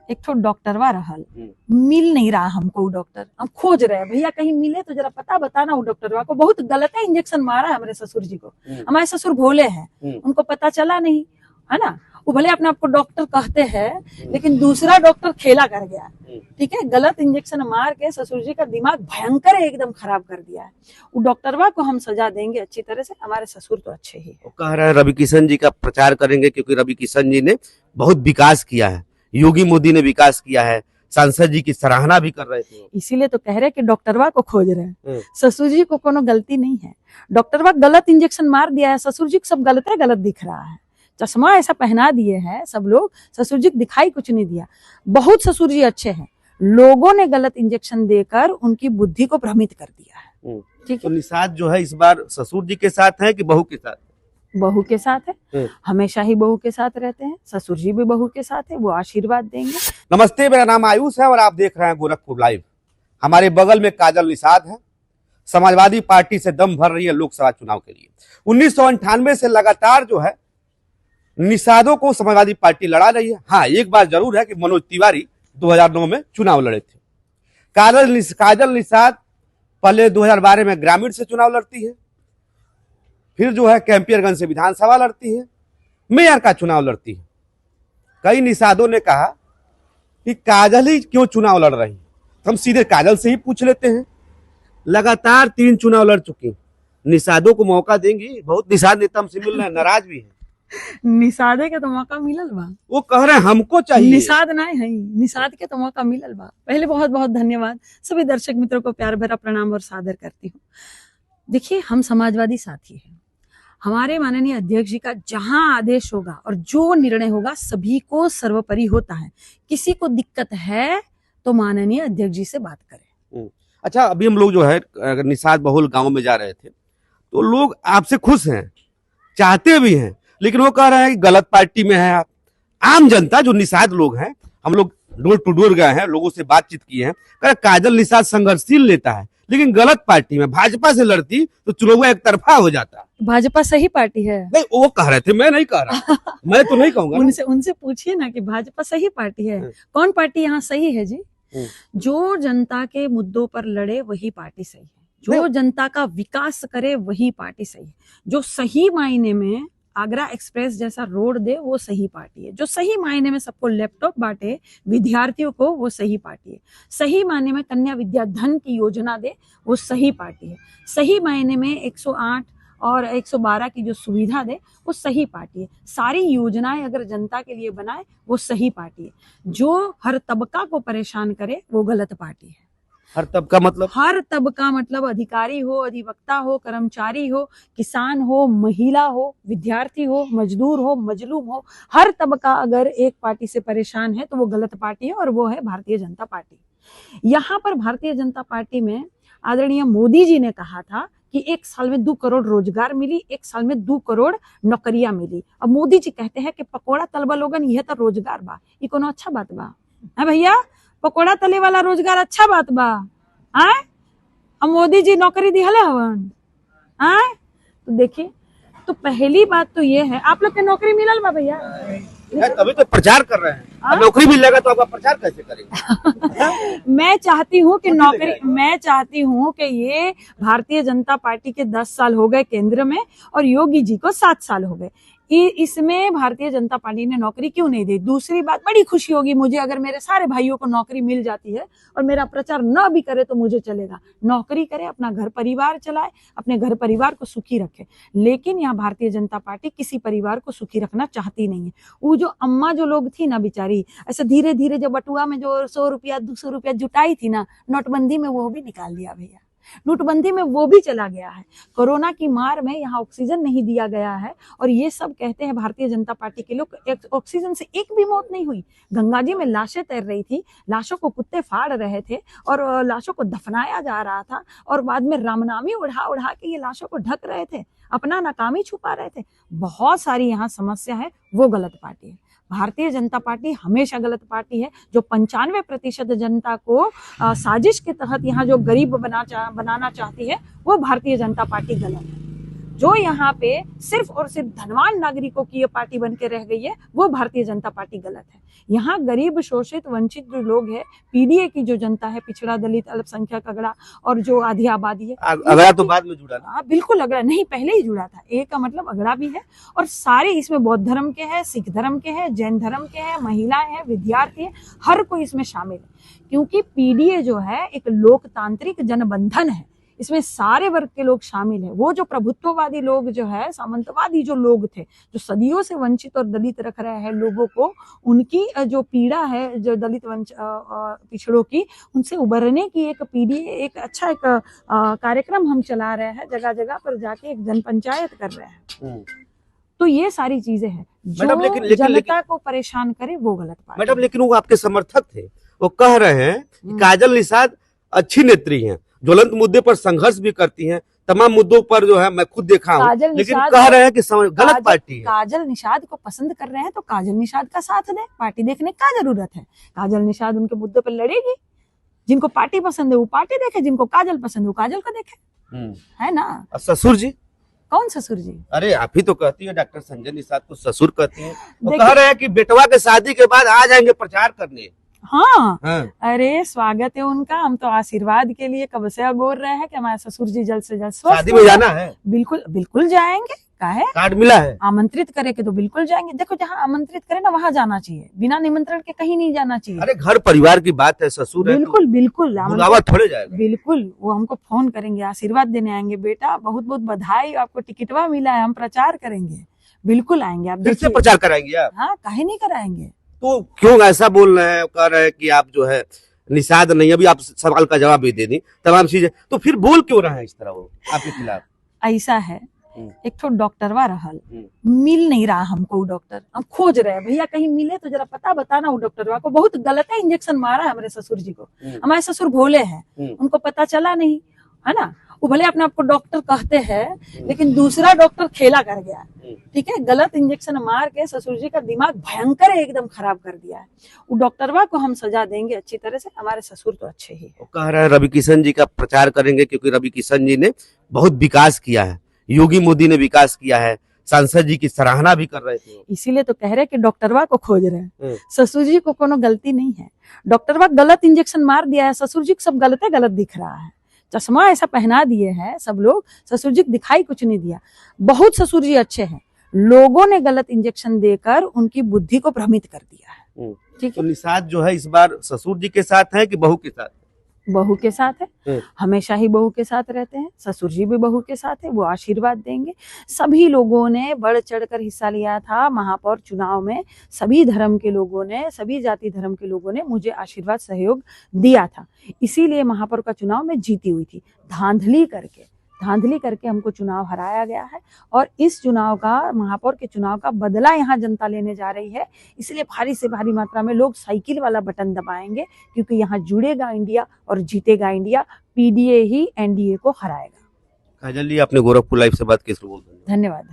एक तो डॉक्टरवा रहल, मिल नहीं रहा हमको डॉक्टर, हम खोज रहे हैं भैया कहीं मिले तो जरा पता बताना। वो डॉक्टरवा को बहुत गलत है, इंजेक्शन मारा है हमारे ससुर जी को। हमारे ससुर भोले हैं, उनको पता चला नहीं है ना। वो भले अपने आपको डॉक्टर कहते हैं, लेकिन दूसरा डॉक्टर खेला कर गया, ठीक है। गलत इंजेक्शन मार के ससुर जी का दिमाग भयंकर है, एकदम खराब कर दिया है। वो डॉक्टरवा को हम सजा देंगे अच्छी तरह से, हमारे ससुर तो अच्छे ही है। कह रहे हैं रवि किशन जी का प्रचार करेंगे, क्योंकि रवि किशन जी ने बहुत विकास किया है, योगी मोदी ने विकास किया है, सांसद जी की सराहना भी कर रहे थे। इसीलिए तो कह रहे कि डॉक्टरवा को खोज रहे हैं। ससुर जी को कोनो गलती नहीं है, डॉक्टरवा गलत इंजेक्शन मार दिया है, ससुर जी को सब गलत है, गलत दिख रहा है। चश्मा ऐसा पहना दिए हैं सब लोग, ससुर जी दिखाई कुछ नहीं दिया। बहुत ससुर जी अच्छे हैं, लोगों ने गलत इंजेक्शन देकर उनकी बुद्धि को भ्रमित कर दिया है। ठीक तो है, निषाद जो है इस बार ससुर जी के साथ है कि बहू के साथ? बहू के साथ है, हमेशा ही बहू के साथ रहते हैं, ससुर जी भी बहू के साथ है, वो आशीर्वाद देंगे। नमस्ते, मेरा नाम आयुष है और आप देख रहे हैं गोरखपुर लाइव। हमारे बगल में काजल निषाद है, समाजवादी पार्टी से दम भर रही है लोकसभा चुनाव के लिए। 1998 से लगातार जो है निषादों को समाजवादी पार्टी लड़ा रही है। हाँ, एक बार जरूर है कि मनोज तिवारी 2009 में चुनाव लड़े थे। काजल निषाद पहले 2012 में ग्रामीण से चुनाव लड़ती है, फिर जो है कैंपियरगंज से विधानसभा लड़ती है, मेयर का चुनाव लड़ती है। कई निषादों ने कहा कि काजल ही क्यों चुनाव लड़ रही है, हम सीधे काजल से ही पूछ लेते हैं। लगातार 3 चुनाव लड़ चुकी, निषादों को मौका देंगी? बहुत निषाद नेता हमसे मिल रहे हैं, नाराज भी है। निषादे के तो मौका मिलल बा, वो कह रहे हैं हमको चाहिए, निषाद ना है, निषाद के तो मौका मिलल बा। पहले बहुत बहुत धन्यवाद, सभी दर्शक मित्रों को प्यार भरा प्रणाम और सादर करती हूँ। देखिए, हम समाजवादी साथी हैं, हमारे माननीय अध्यक्ष जी का जहां आदेश होगा और जो निर्णय होगा सभी को सर्वोपरि होता है। किसी को दिक्कत है तो माननीय अध्यक्ष जी से बात करें। अच्छा, अभी हम लोग जो है निषाद बहुल गांव में जा रहे थे, तो लोग आपसे खुश हैं, चाहते भी हैं, लेकिन वो कह रहे हैं कि गलत पार्टी में है आप। आम जनता जो निषाद लोग हैं, हम लोग डोर टू डोर गए हैं, लोगों से बातचीत की है, कह रहे काजल निषाद संघर्षशील नेता है, लेकिन गलत पार्टी में भाजपा से लड़ती तो चुनाव एक तरफा हो जाता। भाजपा सही पार्टी है? नहीं, वो कह रहे थे, मैं नहीं कह रहा मैं तो नहीं कहूंगा। उनसे पूछिए ना कि भाजपा सही पार्टी है। कौन पार्टी यहाँ सही है जी? जो जनता के मुद्दों पर लड़े वही पार्टी सही है, जो जनता का विकास करे वही पार्टी सही है, जो सही मायने में आगरा एक्सप्रेस जैसा रोड दे वो सही पार्टी है, जो सही मायने में सबको लैपटॉप बांटे विद्यार्थियों को वो सही पार्टी है, सही मायने में कन्या विद्या धन की योजना दे वो सही पार्टी है, सही मायने में 108 और 112 की जो सुविधा दे वो सही पार्टी है, सारी योजनाएं अगर जनता के लिए बनाए वो सही पार्टी है। जो हर तबका को परेशान करे वो गलत पार्टी है। हर तबका मतलब? हर तबका मतलब अधिकारी हो, अधिवक्ता हो, कर्मचारी हो, किसान हो, महिला हो, विद्यार्थी हो, मजदूर हो, मजलूम हो, हर तबका अगर एक पार्टी से परेशान है तो वो गलत पार्टी है, और वो है भारतीय जनता पार्टी। यहाँ पर भारतीय जनता पार्टी में आदरणीय मोदी जी ने कहा था कि 1 साल में 2 करोड़ रोजगार मिली, 1 साल में 2 करोड़ नौकरियां मिली। अब मोदी जी कहते हैं कि पकोड़ा तलबा लोगन यह तो रोजगार बा, ये कोनो अच्छा बात बा? है भैया, पकोड़ा तले वाला रोजगार अच्छा बात बा? आए, अब मोदी जी नौकरी दिहले हवन। आए, तो देखिए, तो पहली बात तो ये है, आप लोग के नौकरी मिलल बा भैया? तभी तो प्रचार कर रहे हैं। नौकरी मिलेगा तो आपका प्रचार कैसे करेंगे? मैं चाहती हूँ कि ये भारतीय जनता पार्टी के 10 साल हो गए केंद्र में और योगी जी को 7 साल हो गए, इसमें भारतीय जनता पार्टी ने नौकरी क्यों नहीं दी? दूसरी बात, बड़ी खुशी होगी मुझे अगर मेरे सारे भाइयों को नौकरी मिल जाती है और मेरा प्रचार न भी करे तो मुझे चलेगा। नौकरी करे, अपना घर परिवार चलाए, अपने घर परिवार को सुखी रखे। लेकिन यहाँ भारतीय जनता पार्टी किसी परिवार को सुखी रखना चाहती नहीं है। वो जो अम्मा जो लोग थी ना बेचारी, ऐसे धीरे धीरे जो बटुआ में जो 100 रुपया 200 रुपया जुटाई थी ना, नोटबंदी में वो भी निकाल दिया भैया, नोटबंदी में वो भी चला गया है। कोरोना की मार में यहाँ ऑक्सीजन नहीं दिया गया है, और ये सब कहते हैं भारतीय जनता पार्टी के लोग, ऑक्सीजन से एक भी मौत नहीं हुई। गंगा जी में लाशें तैर रही थी, लाशों को कुत्ते फाड़ रहे थे और लाशों को दफनाया जा रहा था, और बाद में रामनामी उड़ा उड़ा के ये लाशों को ढक रहे थे, अपना नाकामी छुपा रहे थे। बहुत सारी यहाँ समस्या है, वो गलत पार्टी है। भारतीय जनता पार्टी हमेशा गलत पार्टी है। जो 95% जनता को साजिश के तहत यहाँ जो गरीब बनाना चाहती है, वो भारतीय जनता पार्टी गलत है। जो यहाँ पे सिर्फ और सिर्फ धनवान नागरिकों की ये पार्टी बन के रह गई है, वो भारतीय जनता पार्टी गलत है। यहाँ गरीब, शोषित, वंचित जो लोग हैं, पीडीए की जो जनता है, पिछड़ा, दलित, अल्पसंख्यक, अगड़ा और जो आधी आबादी है, अगड़ा तो बाद में जुड़ा ना। बिल्कुल अगड़ा नहीं, पहले ही जुड़ा था। ए का मतलब अगड़ा भी है, और सारे इसमें बौद्ध धर्म के हैं, सिख धर्म के हैं, जैन धर्म के हैं, महिलाएं हैं, विद्यार्थी हैं, हर कोई इसमें शामिल है। क्योंकि पीडीए जो है एक लोकतांत्रिक जनबंधन है, इसमें सारे वर्ग के लोग शामिल हैं। वो जो प्रभुत्ववादी लोग जो है, सामंतवादी जो लोग थे, जो सदियों से वंचित और दलित रख रहे हैं लोगों को, उनकी जो पीड़ा है, जो दलित पिछड़ों की, उनसे उबरने की एक पीडीए एक अच्छा एक कार्यक्रम हम चला रहे हैं, जगह जगह पर जाके एक जन पंचायत कर रहे हैं। तो ये सारी चीजें हैं जो जनता को परेशान करे, वो गलत बात। मैडम, लेकिन वो आपके समर्थक थे, वो कह रहे हैं कि काजल निषाद अच्छी नेत्री हैं, ज्वलंत मुद्दे पर संघर्ष भी करती हैं, तमाम मुद्दों पर जो है मैं खुद देखा हूं, लेकिन कह रहे हैं कि गलत पार्टी है। काजल निषाद को पसंद कर रहे हैं तो काजल निषाद का साथ दे, पार्टी देखने का जरूरत है। काजल निषाद उनके मुद्दे पर लड़ेगी, जिनको पार्टी पसंद है वो पार्टी देखे, जिनको काजल पसंद है वो काजल को देखे, है ना। ससुर जी? कौन ससुर जी? अरे आप ही तो कहती है, डॉक्टर संजय निषाद को ससुर कहती है। वो कह रहे हैं कि बेटवा के शादी के बाद आ जाएंगे प्रचार करने। हाँ, अरे स्वागत है उनका, हम तो आशीर्वाद के लिए कब से बोल रहे हैं कि हमारे ससुर जी जल्द से जल्द शादी में जाना है। बिल्कुल बिल्कुल जाएंगे, काहे, कार्ड मिला है, आमंत्रित करे के तो बिल्कुल जाएंगे। देखो, जहाँ आमंत्रित करे ना वहाँ जाना चाहिए, बिना निमंत्रण के कहीं नहीं जाना चाहिए। अरे घर परिवार की बात है, ससुर है, बिल्कुल बिल्कुल बुलावा थोड़े जाएगा। बिल्कुल, वो हमको फोन करेंगे, आशीर्वाद देने आएंगे, बेटा बहुत बहुत बधाई, आपको टिकटवा मिला है, हम प्रचार करेंगे, बिल्कुल आएंगे। आप देखिए प्रचार कराएंगे आप? हाँ, काहे नहीं कराएंगे। तो क्यों ऐसा बोल रहे हैं, कह रहे हैं कि आप जो है निषाद नहीं, अभी आप सवाल का जवाब भी दे दी, तमाम चीजें, तो फिर बोल क्यों रहे हैं इस तरह वो आपके खिलाफ? ऐसा है, एक तो डॉक्टरवा रहल, मिल नहीं रहा हमको डॉक्टर, हम खोज रहे हैं, भैया कहीं मिले तो जरा पता बताना। वो डॉक्टरवा को बहुत गलत है, इंजेक्शन मारा है हमारे ससुर जी को। हमारे ससुर भोले हैं, उनको पता चला नहीं, है ना। वो भले अपने आपको डॉक्टर कहते हैं, लेकिन दूसरा डॉक्टर खेला कर गया, ठीक है, गलत इंजेक्शन मार के ससुर जी का दिमाग भयंकर एकदम खराब कर दिया है। वो डॉक्टरवा को हम सजा देंगे अच्छी तरह से, हमारे ससुर तो अच्छे ही है। कह रहे हैं रवि किशन जी का प्रचार करेंगे, क्योंकि रवि किशन जी ने बहुत विकास किया है, योगी मोदी ने विकास किया है, सांसद जी की सराहना भी कर रहे थे। इसीलिए तो कह रहे कि डॉक्टरवा को खोज रहे हैं, ससुर जी को कोनो गलती नहीं है। डॉक्टरवा गलत इंजेक्शन मार दिया है, ससुर जी को सब गलत दिख रहा है, चश्मा ऐसा पहना दिए हैं सब लोग, ससुर जी दिखाई कुछ नहीं दिया। बहुत ससुर जी अच्छे हैं, लोगों ने गलत इंजेक्शन देकर उनकी बुद्धि को भ्रमित कर दिया है। ठीक है, तो निषाद जो है इस बार ससुर जी के साथ है कि बहू के साथ? बहू के साथ है, हमेशा ही बहू के साथ रहते हैं, ससुर जी भी बहू के साथ है, वो आशीर्वाद देंगे। सभी लोगों ने बढ़ चढ़कर हिस्सा लिया था महापौर चुनाव में, सभी धर्म के लोगों ने, सभी जाति धर्म के लोगों ने मुझे आशीर्वाद सहयोग दिया था, इसीलिए महापौर का चुनाव में जीती हुई थी। धांधली करके हमको चुनाव हराया गया है, और इस चुनाव का, महापौर के चुनाव का बदला यहाँ जनता लेने जा रही है। इसलिए भारी से भारी मात्रा में लोग साइकिल वाला बटन दबाएंगे, क्योंकि यहाँ जुड़ेगा इंडिया और जीतेगा इंडिया, पीडीए ही एनडीए को हराएगा। काजल जी, आपने गोरखपुर लाइव से बात की, धन्यवाद।